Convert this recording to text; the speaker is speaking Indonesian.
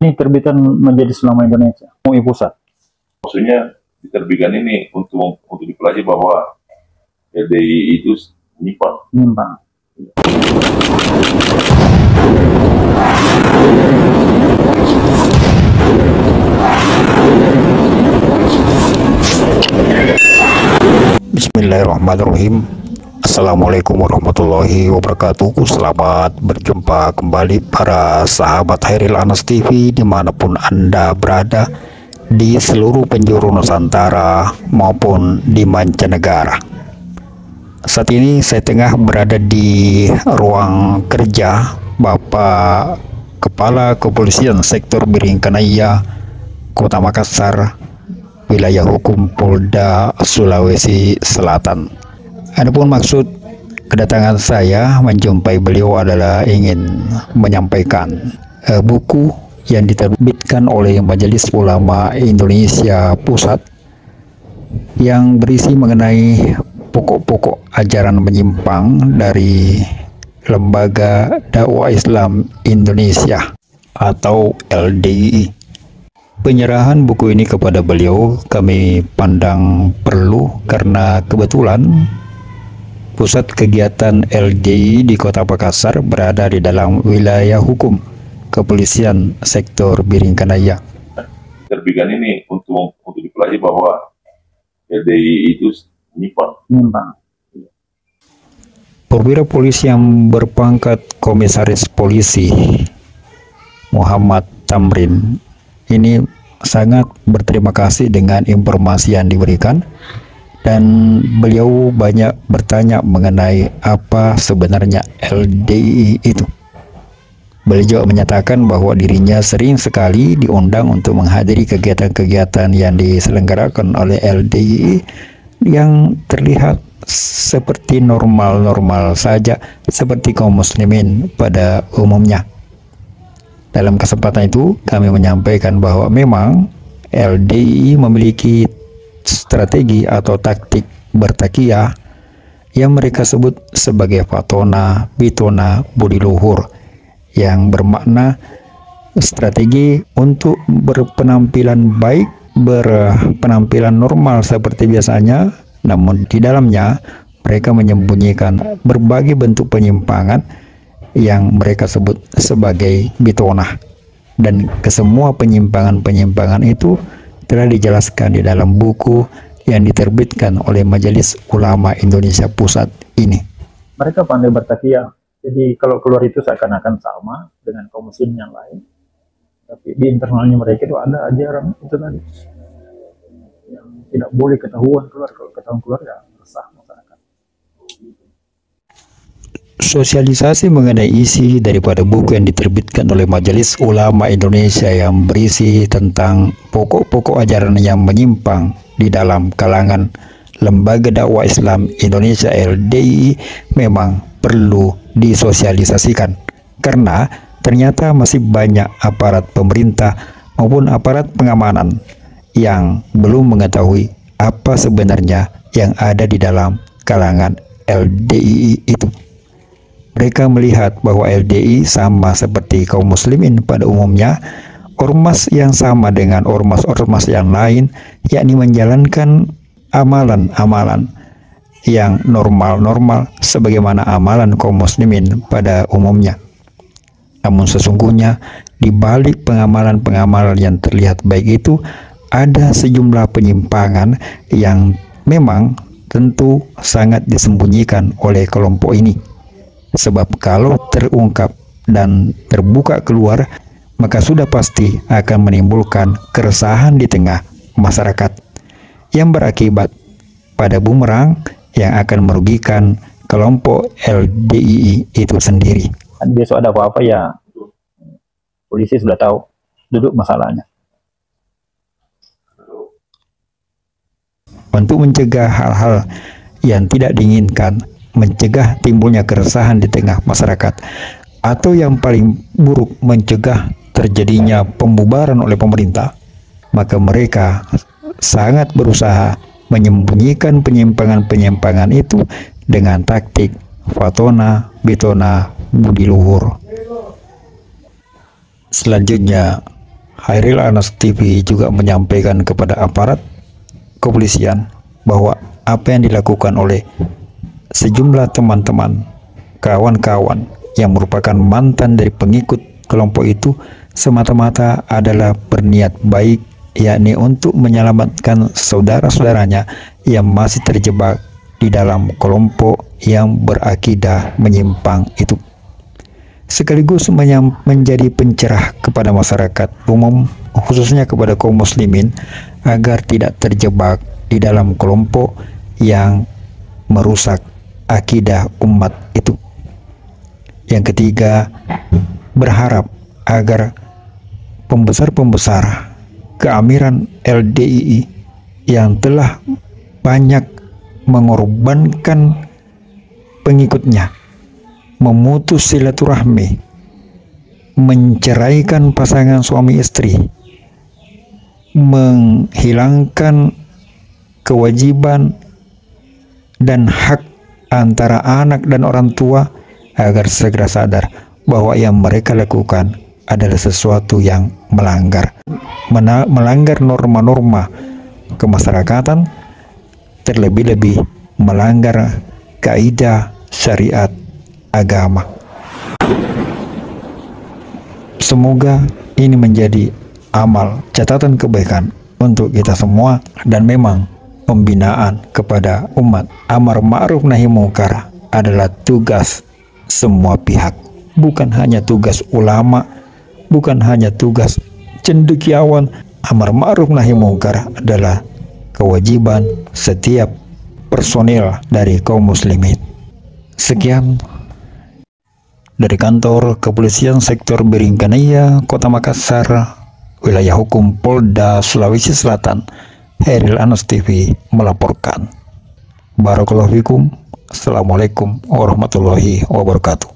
Ini terbitan menjadi selama Indonesia, MUI Pusat. Maksudnya diterbitkan ini untuk dipelajari bahwa LDI itu menyimpang. Bismillahirrahmanirrahim. Assalamualaikum warahmatullahi wabarakatuh. Selamat berjumpa kembali para sahabat Hairil Anas TV dimanapun Anda berada di seluruh penjuru Nusantara maupun di mancanegara. Saat ini saya tengah berada di ruang kerja Bapak Kepala Kepolisian Sektor Biringkanaya Kota Makassar, wilayah hukum Polda Sulawesi Selatan. Adapun maksud kedatangan saya menjumpai beliau adalah ingin menyampaikan buku yang diterbitkan oleh Majelis Ulama Indonesia Pusat yang berisi mengenai pokok-pokok ajaran menyimpang dari Lembaga Dakwah Islam Indonesia atau LDII. Penyerahan buku ini kepada beliau kami pandang perlu karena kebetulan pusat kegiatan LDII di Kota Makassar berada di dalam wilayah hukum Kepolisian Sektor Biringkanaya. Terbitkan ini untuk dipelajari bahwa LDII itu menyimpang. Perwira polisi yang berpangkat Komisaris Polisi Muhammad Tamrin ini sangat berterima kasih dengan informasi yang diberikan, dan beliau banyak bertanya mengenai apa sebenarnya LDII itu. Beliau juga menyatakan bahwa dirinya sering sekali diundang untuk menghadiri kegiatan-kegiatan yang diselenggarakan oleh LDII yang terlihat seperti normal-normal saja, seperti kaum muslimin pada umumnya. Dalam kesempatan itu kami menyampaikan bahwa memang LDII memiliki strategi atau taktik bertakiyah yang mereka sebut sebagai fatona, bitona, budi luhur, yang bermakna strategi untuk berpenampilan baik, berpenampilan normal seperti biasanya, namun di dalamnya mereka menyembunyikan berbagai bentuk penyimpangan yang mereka sebut sebagai bitona. Dan kesemua penyimpangan-penyimpangan itu telah dijelaskan di dalam buku yang diterbitkan oleh Majelis Ulama Indonesia Pusat ini. Mereka pandai bertakiyah, jadi kalau keluar itu seakan-akan sama dengan kaum muslim yang lain, tapi di internalnya mereka itu ada ajaran itu tadi yang tidak boleh ketahuan keluar. Kalau ketahuan keluar ya resah masyarakat. Sosialisasi mengenai isi daripada buku yang diterbitkan oleh Majelis Ulama Indonesia yang berisi tentang pokok-pokok ajaran yang menyimpang di dalam kalangan Lembaga Dakwah Islam Indonesia LDII memang perlu disosialisasikan, karena ternyata masih banyak aparat pemerintah maupun aparat pengamanan yang belum mengetahui apa sebenarnya yang ada di dalam kalangan LDII itu. Mereka melihat bahwa LDII sama seperti kaum muslimin pada umumnya, ormas yang sama dengan ormas-ormas yang lain, yakni menjalankan amalan-amalan yang normal-normal sebagaimana amalan kaum muslimin pada umumnya. Namun sesungguhnya di balik pengamalan-pengamalan yang terlihat baik itu ada sejumlah penyimpangan yang memang tentu sangat disembunyikan oleh kelompok ini. Sebab kalau terungkap dan terbuka keluar, maka sudah pasti akan menimbulkan keresahan di tengah masyarakat yang berakibat pada bumerang yang akan merugikan kelompok LDII itu sendiri. Besok ada apa-apa ya polisi sudah tahu duduk masalahnya. Untuk mencegah hal-hal yang tidak diinginkan, mencegah timbulnya keresahan di tengah masyarakat, atau yang paling buruk mencegah terjadinya pembubaran oleh pemerintah, maka mereka sangat berusaha menyembunyikan penyimpangan-penyimpangan itu dengan taktik fatona, bitona, budi luhur. Selanjutnya Hairil Anas TV juga menyampaikan kepada aparat kepolisian bahwa apa yang dilakukan oleh sejumlah teman-teman, kawan-kawan yang merupakan mantan dari pengikut kelompok itu semata-mata adalah berniat baik, yakni untuk menyelamatkan saudara-saudaranya yang masih terjebak di dalam kelompok yang berakidah menyimpang itu, sekaligus menjadi pencerah kepada masyarakat umum, khususnya kepada kaum muslimin, agar tidak terjebak di dalam kelompok yang merusak akidah umat itu. Yang ketiga, berharap agar pembesar-pembesar keamiran LDII yang telah banyak mengorbankan pengikutnya, memutus silaturahmi, menceraikan pasangan suami istri, menghilangkan kewajiban dan hak antara anak dan orang tua, agar segera sadar bahwa yang mereka lakukan adalah sesuatu yang melanggar norma-norma kemasyarakatan, terlebih-lebih melanggar kaidah syariat agama. Semoga ini menjadi amal catatan kebaikan untuk kita semua, dan memang pembinaan kepada umat, amar ma'ruf nahi mungkar adalah tugas semua pihak, bukan hanya tugas ulama, bukan hanya tugas cendekiawan. Amar ma'ruf nahi mungkar adalah kewajiban setiap personil dari kaum muslimin. Sekian dari kantor Kepolisian Sektor Biringkanaya, Kota Makassar, wilayah hukum Polda Sulawesi Selatan. Hairil Anas TV melaporkan. Barakallahu fikum. Assalamualaikum warahmatullahi wabarakatuh.